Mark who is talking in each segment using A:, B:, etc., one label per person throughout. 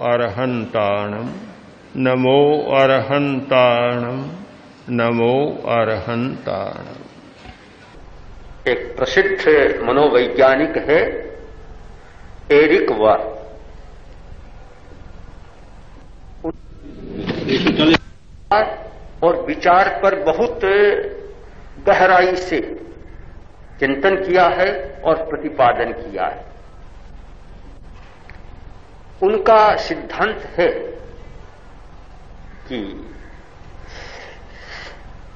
A: अरहन्ताणम् नमो अरहन्ताणम् नमो अरहन्ताणम्।
B: एक प्रसिद्ध मनोवैज्ञानिक है एरिक वर। और विचार पर बहुत गहराई से चिंतन किया है और प्रतिपादन किया है। उनका सिद्धांत है कि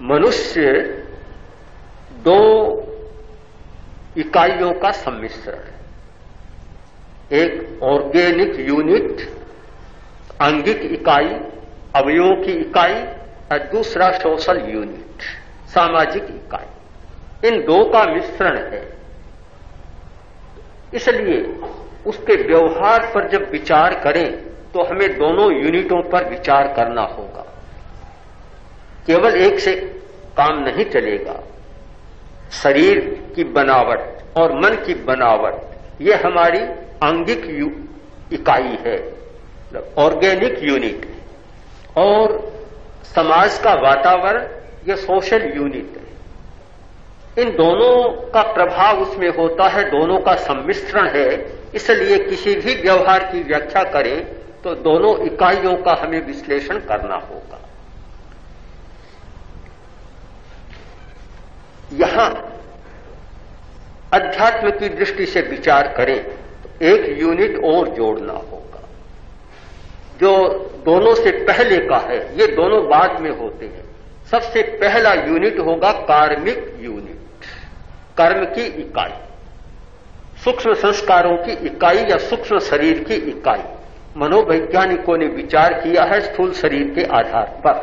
B: मनुष्य दो इकाइयों का सम्मिश्रण है, एक ऑर्गेनिक यूनिट आंगिक इकाई अवयवों की इकाई और दूसरा सोशल यूनिट सामाजिक इकाई। इन दो का मिश्रण है। इसलिए उसके व्यवहार पर जब विचार करें तो हमें दोनों यूनिटों पर विचार करना होगा। केवल एक से काम नहीं चलेगा। शरीर की बनावट और मन की बनावट ये हमारी आंगिक इकाई है, ऑर्गेनिक यूनिट है, और समाज का वातावरण ये सोशल यूनिट है। इन दोनों का प्रभाव उसमें होता है, दोनों का सम्मिश्रण है। इसलिए किसी भी व्यवहार की व्याख्या करें तो दोनों इकाइयों का हमें विश्लेषण करना होगा। यहां अध्यात्म की दृष्टि से विचार करें तो एक यूनिट और जोड़ना होगा जो दोनों से पहले का है। ये दोनों बाद में होते हैं। सबसे पहला यूनिट होगा कार्मिक यूनिट, कर्म की इकाई, सूक्ष्म संस्कारों की इकाई या सूक्ष्म शरीर की इकाई। मनोवैज्ञानिकों ने विचार किया है स्थूल शरीर के आधार पर।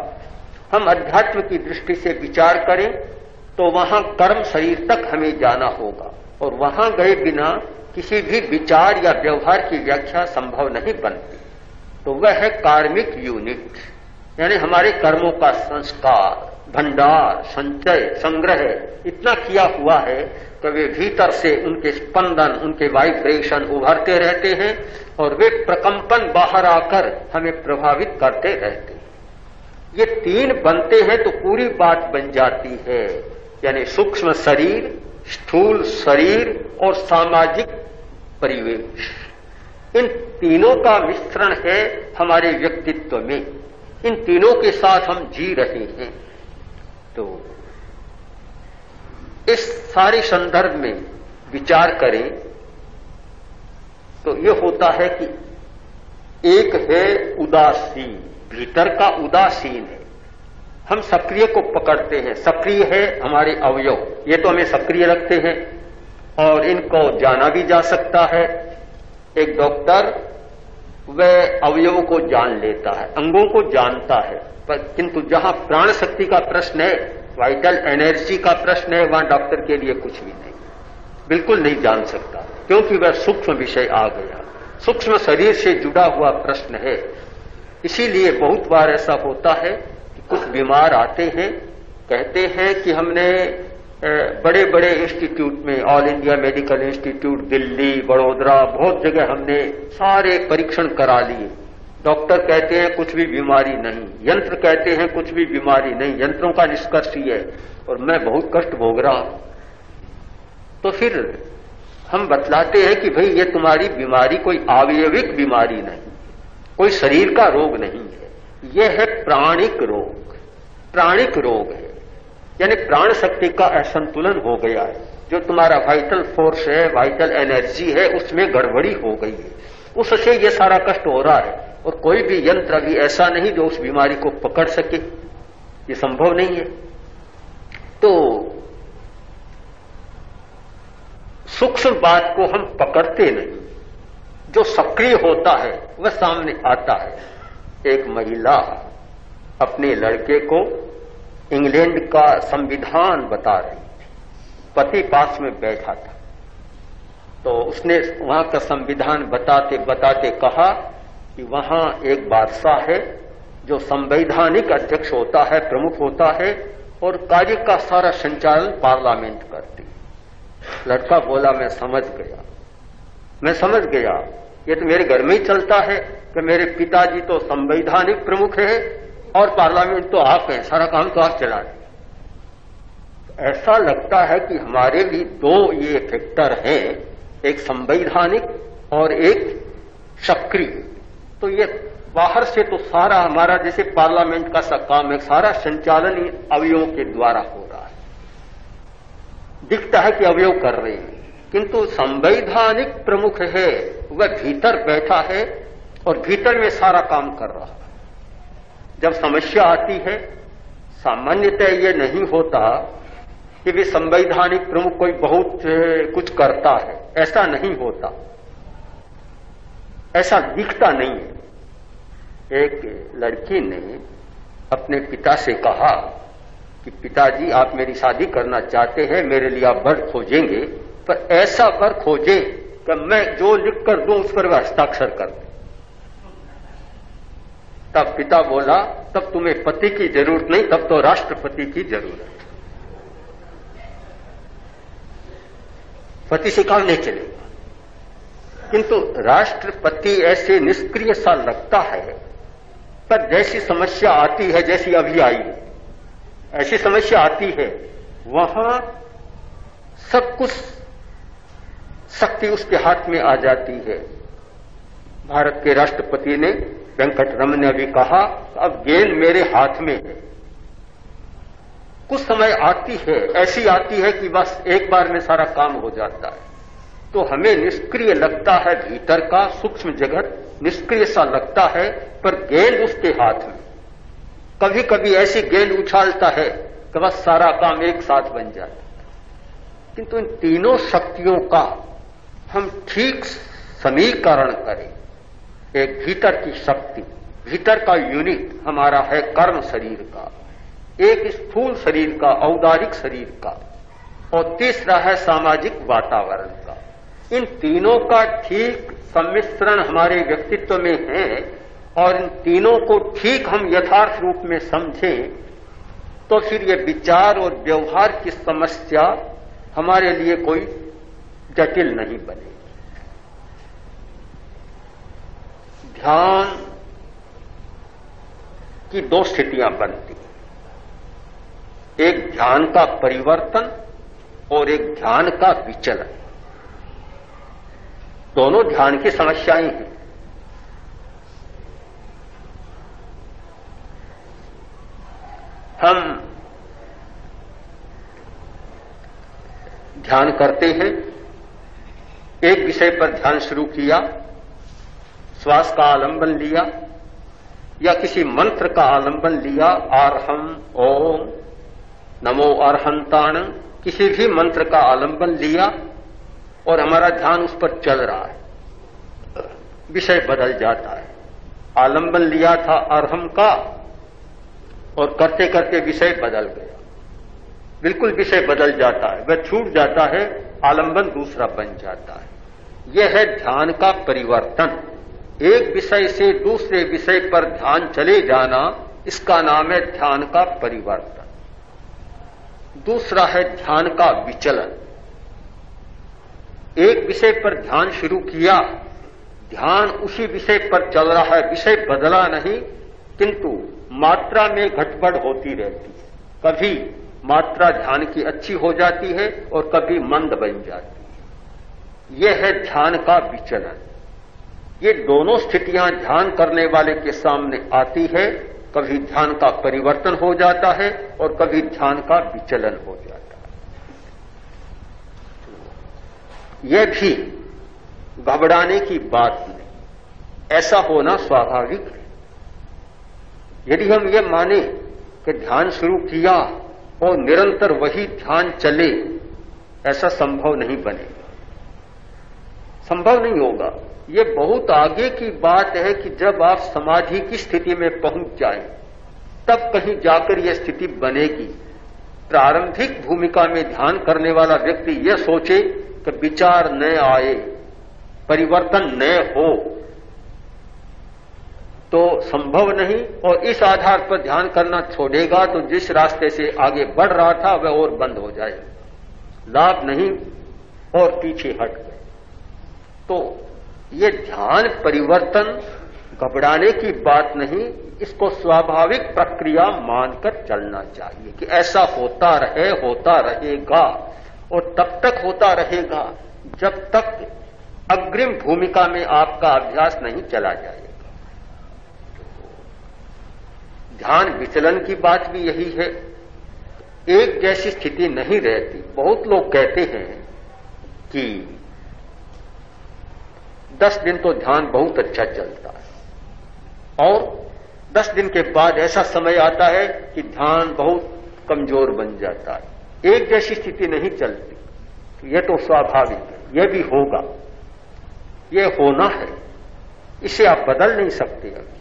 B: हम अध्यात्म की दृष्टि से विचार करें तो वहां कर्म शरीर तक हमें जाना होगा, और वहां गए बिना किसी भी विचार या व्यवहार की व्याख्या संभव नहीं बनती। तो वह है कार्मिक यूनिट, यानी हमारे कर्मों का संस्कार, भंडार, संचय, संग्रह इतना किया हुआ है कि वे भीतर से उनके स्पंदन, उनके वाइब्रेशन उभरते रहते हैं और वे प्रकंपन बाहर आकर हमें प्रभावित करते रहते हैं। ये तीन बनते हैं तो पूरी बात बन जाती है, यानी सूक्ष्म शरीर, स्थूल शरीर और सामाजिक परिवेश। इन तीनों का मिश्रण है हमारे व्यक्तित्व में। इन तीनों के साथ हम जी रहे हैं। तो इस सारे संदर्भ में विचार करें तो यह होता है कि एक है उदासीन, भीतर का उदासीन है। हम सक्रिय को पकड़ते हैं। सक्रिय है हमारे अवयव, ये तो हमें सक्रिय रखते हैं और इनको जाना भी जा सकता है। एक डॉक्टर वह अवयवों को जान लेता है, अंगों को जानता है, पर किंतु जहां प्राण शक्ति का प्रश्न है, वाइटल एनर्जी का प्रश्न है, वहां डॉक्टर के लिए कुछ भी नहीं, बिल्कुल नहीं जान सकता, क्योंकि वह सूक्ष्म विषय आ गया, सूक्ष्म शरीर से जुड़ा हुआ प्रश्न है। इसीलिए बहुत बार ऐसा होता है कि कुछ बीमार आते हैं, कहते हैं कि हमने बड़े बड़े इंस्टीट्यूट में, all India medical institute Delhi, Vadodara, बहुत जगह हमने सारे परीक्षण करा लिए। डॉक्टर कहते हैं कुछ भी बीमारी नहीं, यंत्र कहते हैं कुछ भी बीमारी नहीं, यंत्रों का निष्कर्ष ही है, और मैं बहुत कष्ट भोग रहा हूं। तो फिर हम बतलाते हैं कि भाई ये तुम्हारी बीमारी कोई आवयविक बीमारी नहीं, कोई शरीर का रोग नहीं है, यह है प्राणिक रोग। प्राणिक रोग है, यानी प्राण शक्ति का असंतुलन हो गया है। जो तुम्हारा वाइटल फोर्स है, वाइटल एनर्जी है, उसमें गड़बड़ी हो गई है, उससे ये सारा कष्ट हो रहा है। और कोई भी यंत्र अभी ऐसा नहीं जो उस बीमारी को पकड़ सके, ये संभव नहीं है। तो सूक्ष्म बात को हम पकड़ते नहीं, जो सक्रिय होता है वह सामने आता है। एक महिला अपने लड़के को इंग्लैंड का संविधान बता रही थी, पति पास में बैठा था, तो उसने वहां का संविधान बताते बताते कहा कि वहां एक बादशाह है जो संवैधानिक अध्यक्ष होता है, प्रमुख होता है, और कार्य का सारा संचालन पार्लियामेंट करती है। लड़का बोला मैं समझ गया, ये तो मेरे घर में ही चलता है, कि मेरे पिताजी तो संवैधानिक प्रमुख है और पार्लियामेंट तो आप हैं, सारा काम तो आप चला रहे। ऐसा लगता है कि हमारे भी दो ये फैक्टर हैं, एक संवैधानिक और एक सक्रिय। तो ये बाहर से तो सारा हमारा जैसे पार्लियामेंट का काम है, सारा संचालन अवयवों के द्वारा हो रहा है। दिखता है कि अवयव कर रहे हैं, किंतु संवैधानिक प्रमुख है वह भीतर बैठा है और भीतर में सारा काम कर रहा है। जब समस्या आती है, सामान्यतः ये नहीं होता कि भी संवैधानिक प्रमुख कोई बहुत कुछ करता है, ऐसा नहीं होता, ऐसा दिखता नहीं है। एक लड़की ने अपने पिता से कहा कि पिताजी आप मेरी शादी करना चाहते हैं, मेरे लिए आप वर खोजेंगे, पर ऐसा वर खोजे कि मैं जो लिख कर दूं उस पर वह हस्ताक्षर कर दे। तब पिता बोला तब तुम्हें पति की जरूरत नहीं, तब तो राष्ट्रपति की जरूरत। पति से काम नहीं चलेगा, किंतु राष्ट्रपति ऐसे निष्क्रिय सा लगता है, पर जैसी समस्या आती है, जैसी अभी आई है, ऐसी समस्या आती है, वहां सब कुछ शक्ति उसके हाथ में आ जाती है। भारत के राष्ट्रपति ने वेंकट रमन ने भी कहा अब गेंद मेरे हाथ में है। कुछ समय आती है, ऐसी आती है कि बस एक बार में सारा काम हो जाता है। तो हमें निष्क्रिय लगता है, भीतर का सूक्ष्म जगत निष्क्रिय सा लगता है, पर गेंद उसके हाथ में। कभी कभी ऐसी गेंद उछालता है कि बस सारा काम एक साथ बन जाता है। किंतु इन तीनों शक्तियों का हम ठीक समीकरण करें। एक भीतर की शक्ति, भीतर का यूनिट हमारा है कर्म शरीर का, एक स्थूल शरीर का, औदारिक शरीर का, और तीसरा है सामाजिक वातावरण का। इन तीनों का ठीक सम्मिश्रण हमारे व्यक्तित्व में है, और इन तीनों को ठीक हम यथार्थ रूप में समझें तो फिर ये विचार और व्यवहार की समस्या हमारे लिए कोई जटिल नहीं बनेगी। ध्यान की दो स्थितियां बनती, एक ध्यान का परिवर्तन और एक ध्यान का विचलन। दोनों ध्यान की समस्याएं हैं। हम ध्यान करते हैं, एक विषय पर ध्यान शुरू किया, श्वास का आलंबन लिया या किसी मंत्र का आलंबन लिया, आर्हम ओम नमो अर्हंताण, किसी भी मंत्र का आलंबन लिया और हमारा ध्यान उस पर चल रहा है। विषय बदल जाता है। आलंबन लिया था अर्हम का और करते करते विषय बदल गया, बिल्कुल विषय बदल जाता है, वह छूट जाता है, आलंबन दूसरा बन जाता है। यह है ध्यान का परिवर्तन। एक विषय से दूसरे विषय पर ध्यान चले जाना, इसका नाम है ध्यान का परिवर्तन। दूसरा है ध्यान का विचलन। एक विषय पर ध्यान शुरू किया, ध्यान उसी विषय पर चल रहा है, विषय बदला नहीं, किंतु मात्रा में घटबढ़ होती रहती है। कभी मात्रा ध्यान की अच्छी हो जाती है और कभी मंद बन जाती है। यह है ध्यान का विचलन। ये दोनों स्थितियां ध्यान करने वाले के सामने आती है। कभी ध्यान का परिवर्तन हो जाता है और कभी ध्यान का विचलन हो जाता है। यह भी घबराने की बात नहीं, ऐसा होना स्वाभाविक है। यदि हम ये माने कि ध्यान शुरू किया और निरंतर वही ध्यान चले, ऐसा संभव नहीं बनेगा, संभव नहीं होगा। ये बहुत आगे की बात है कि जब आप समाधि की स्थिति में पहुंच जाएं, तब कहीं जाकर यह स्थिति बनेगी। प्रारंभिक भूमिका में ध्यान करने वाला व्यक्ति यह सोचे कि विचार न आए, परिवर्तन न हो, तो संभव नहीं, और इस आधार पर ध्यान करना छोड़ेगा तो जिस रास्ते से आगे बढ़ रहा था वह और बंद हो जाएगा, लाभ नहीं और पीछे हट गए। तो ये ध्यान परिवर्तन घबराने की बात नहीं, इसको स्वाभाविक प्रक्रिया मानकर चलना चाहिए कि ऐसा होता रहे, होता रहेगा, और तब तक होता रहेगा जब तक अग्रिम भूमिका में आपका अभ्यास नहीं चला जाएगा। ध्यान विचलन की बात भी यही है, एक जैसी स्थिति नहीं रहती। बहुत लोग कहते हैं कि 10 दिन तो ध्यान बहुत अच्छा चलता है और 10 दिन के बाद ऐसा समय आता है कि ध्यान बहुत कमजोर बन जाता है, एक जैसी स्थिति नहीं चलती। यह तो स्वाभाविक है, यह भी होगा, यह होना है, इसे आप बदल नहीं सकते। अभी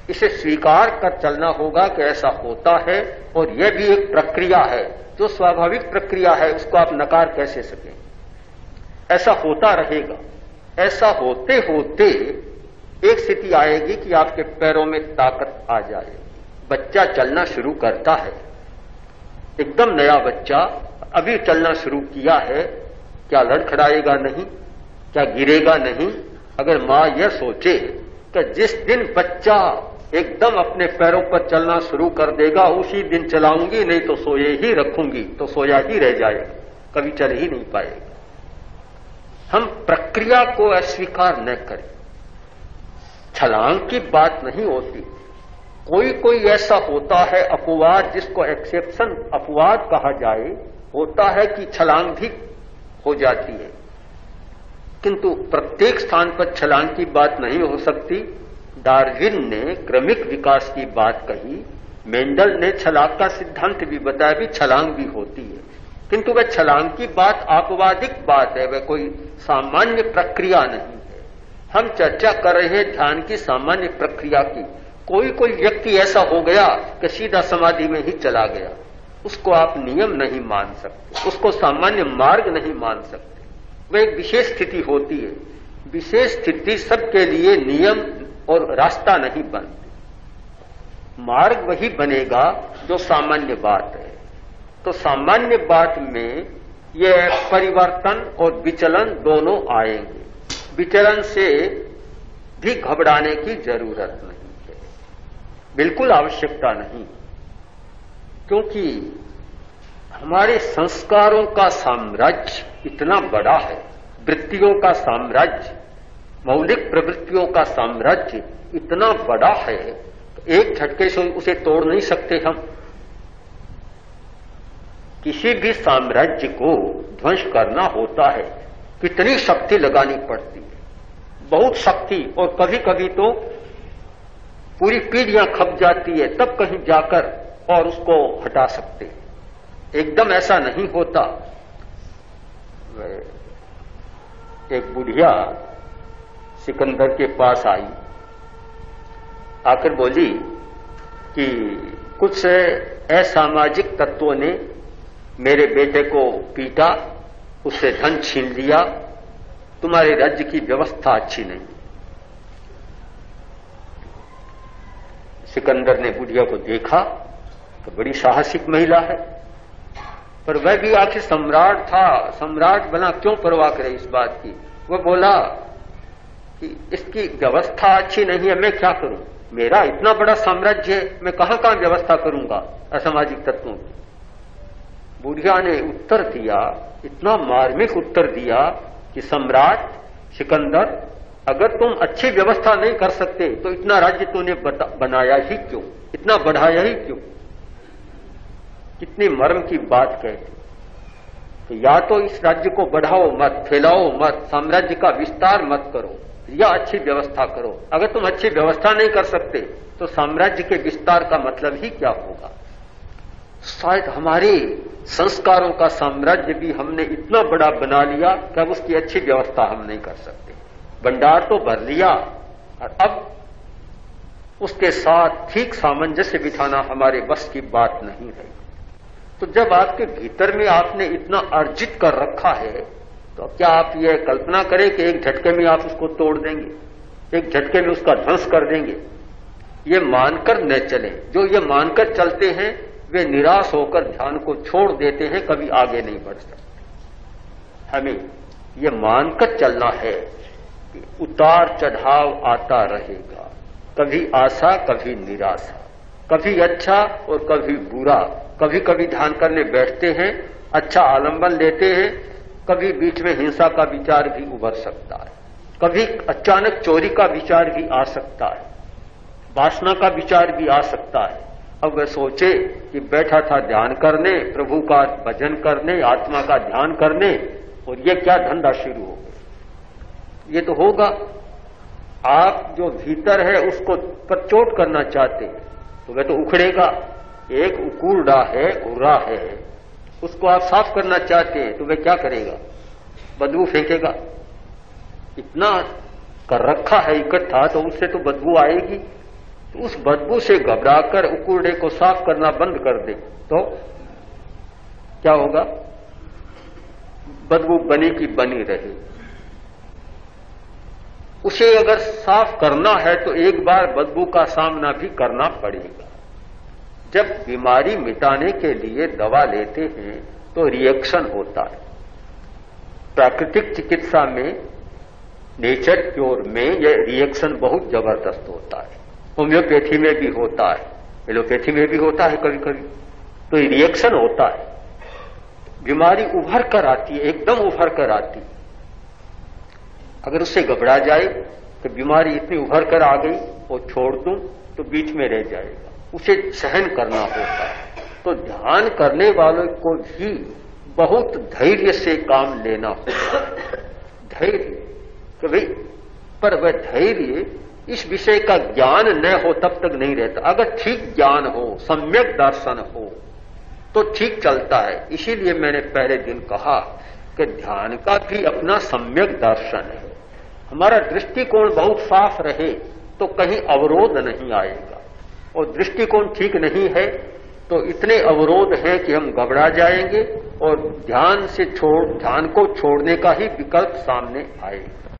B: इसे स्वीकार कर चलना होगा कि ऐसा होता है और यह भी एक प्रक्रिया है, जो स्वाभाविक प्रक्रिया है, उसको आप नकार कैसे सकें। ऐसा होता रहेगा। ऐसा होते होते एक स्थिति आएगी कि आपके पैरों में ताकत आ जाएगी। बच्चा चलना शुरू करता है, एकदम नया बच्चा अभी चलना शुरू किया है, क्या लड़खड़ाएगा नहीं, क्या गिरेगा नहीं। अगर मां यह सोचे कि जिस दिन बच्चा एकदम अपने पैरों पर चलना शुरू कर देगा उसी दिन चलाऊंगी, नहीं तो सोए ही रखूंगी, तो सोया ही रह जाएगा, कभी चल ही नहीं पाएगा। हम प्रक्रिया को अस्वीकार न करें। छलांग की बात नहीं होती, कोई कोई ऐसा होता है अपवाद, जिसको एक्सेप्शन अपवाद कहा जाए, होता है कि छलांग भी हो जाती है, किंतु प्रत्येक स्थान पर छलांग की बात नहीं हो सकती। डार्विन ने क्रमिक विकास की बात कही, मेंडल ने छलांग का सिद्धांत भी बताया, भी छलांग भी होती है, किंतु वह छलांग की बात आपवादिक बात है, वह कोई सामान्य प्रक्रिया नहीं है। हम चर्चा कर रहे हैं ध्यान की सामान्य प्रक्रिया की। कोई कोई व्यक्ति ऐसा हो गया कि सीधा समाधि में ही चला गया, उसको आप नियम नहीं मान सकते, उसको सामान्य मार्ग नहीं मान सकते। वह एक विशेष स्थिति होती है, विशेष स्थिति सबके लिए नियम और रास्ता नहीं बनती। मार्ग वही बनेगा जो सामान्य बात है। तो सामान्य बात में यह परिवर्तन और विचलन दोनों आएंगे। विचलन से भी घबराने की जरूरत नहीं है, बिल्कुल आवश्यकता नहीं, क्योंकि हमारे संस्कारों का साम्राज्य इतना बड़ा है, वृत्तियों का साम्राज्य, मौलिक प्रवृत्तियों का साम्राज्य इतना बड़ा है, तो एक झटके से उसे तोड़ नहीं सकते हम। किसी भी साम्राज्य को ध्वंस करना होता है, कितनी शक्ति लगानी पड़ती है, बहुत शक्ति, और कभी कभी तो पूरी पीढ़ियां खप जाती है, तब कहीं जाकर और उसको हटा सकते हैं। एकदम ऐसा नहीं होता। एक बुढ़िया सिकंदर के पास आई, आकर बोली कि कुछ असामाजिक तत्वों ने मेरे बेटे को पीटा, उससे धन छीन लिया, तुम्हारे राज्य की व्यवस्था अच्छी नहीं। सिकंदर ने बुढ़िया को देखा तो बड़ी साहसिक महिला है, पर वह भी आखिर सम्राट था, सम्राट बना, क्यों परवाह करे इस बात की। वह बोला कि इसकी व्यवस्था अच्छी नहीं है, मैं क्या करूं, मेरा इतना बड़ा साम्राज्य है, मैं कहां कहां व्यवस्था करूंगा असामाजिक तत्वों की। बुढ़िया ने उत्तर दिया, इतना मार्मिक उत्तर दिया कि सम्राट सिकंदर, अगर तुम अच्छी व्यवस्था नहीं कर सकते तो इतना राज्य तूने बनाया ही क्यों, इतना बढ़ाया ही क्यों। कितनी मर्म की बात कहती। तो या तो इस राज्य को बढ़ाओ मत, फैलाओ मत, साम्राज्य का विस्तार मत करो, या अच्छी व्यवस्था करो। अगर तुम अच्छी व्यवस्था नहीं कर सकते तो साम्राज्य के विस्तार का मतलब ही क्या होगा। शायद हमारे संस्कारों का साम्राज्य भी हमने इतना बड़ा बना लिया कि अब उसकी अच्छी व्यवस्था हम नहीं कर सकते। भंडार तो भर लिया और अब उसके साथ ठीक सामंजस्य बिठाना हमारे बस की बात नहीं रही। तो जब आपके भीतर में आपने इतना अर्जित कर रखा है, तो क्या आप यह कल्पना करें कि एक झटके में आप उसको तोड़ देंगे, एक झटके में उसका ध्वंस कर देंगे। ये मानकर न चलें। जो ये मानकर चलते हैं वे निराश होकर ध्यान को छोड़ देते हैं, कभी आगे नहीं बढ़ सकते। हमें ये मानकर चलना है कि उतार चढ़ाव आता रहेगा, कभी आशा, कभी निराशा, कभी अच्छा और कभी बुरा। कभी कभी ध्यान करने बैठते हैं, अच्छा आलंबन लेते हैं, कभी बीच में हिंसा का विचार भी उभर सकता है, कभी अचानक चोरी का विचार भी आ सकता है, वासना का विचार भी आ सकता है। अब वह सोचे कि बैठा था ध्यान करने, प्रभु का भजन करने, आत्मा का ध्यान करने, और ये क्या धंधा शुरू हो गया। ये तो होगा, आप जो भीतर है उसको पर चोट करना चाहते हैं तो वह तो उखड़ेगा। एक उकूड़ा है, उरा है, उसको आप साफ करना चाहते हैं तो वह क्या करेगा, बदबू फेंकेगा। इतना कर रखा है इकट्ठा तो उससे तो बदबू आएगी। तो उस बदबू से घबराकर उकूड़े को साफ करना बंद कर दे तो क्या होगा, बदबू बनी की बनी रहे। उसे अगर साफ करना है तो एक बार बदबू का सामना भी करना पड़ेगा। जब बीमारी मिटाने के लिए दवा लेते हैं तो रिएक्शन होता है। प्राकृतिक चिकित्सा में, नेचर क्योर में यह रिएक्शन बहुत जबरदस्त होता है। होम्योपैथी में भी होता है, एलोपैथी में भी होता है कभी कभी। तो ये रिएक्शन होता है, बीमारी उभर कर आती है, एकदम उभर कर आती है। अगर उससे घबरा जाए कि बीमारी इतनी उभर कर आ गई और छोड़ दूं तो बीच में रह जाएगा, उसे सहन करना होता है। तो ध्यान करने वालों को भी बहुत धैर्य से काम लेना होता है। धैर्य कि भाई, पर वह धैर्य इस विषय का ज्ञान न हो तब तक नहीं रहता। अगर ठीक ज्ञान हो, सम्यक दर्शन हो तो ठीक चलता है। इसीलिए मैंने पहले दिन कहा कि ध्यान का भी अपना सम्यक दर्शन है। हमारा दृष्टिकोण बहुत साफ रहे तो कहीं अवरोध नहीं आएगा, और दृष्टिकोण ठीक नहीं है तो इतने अवरोध हैं कि हम घबरा जाएंगे और ध्यान को छोड़ने का ही विकल्प सामने आएगा।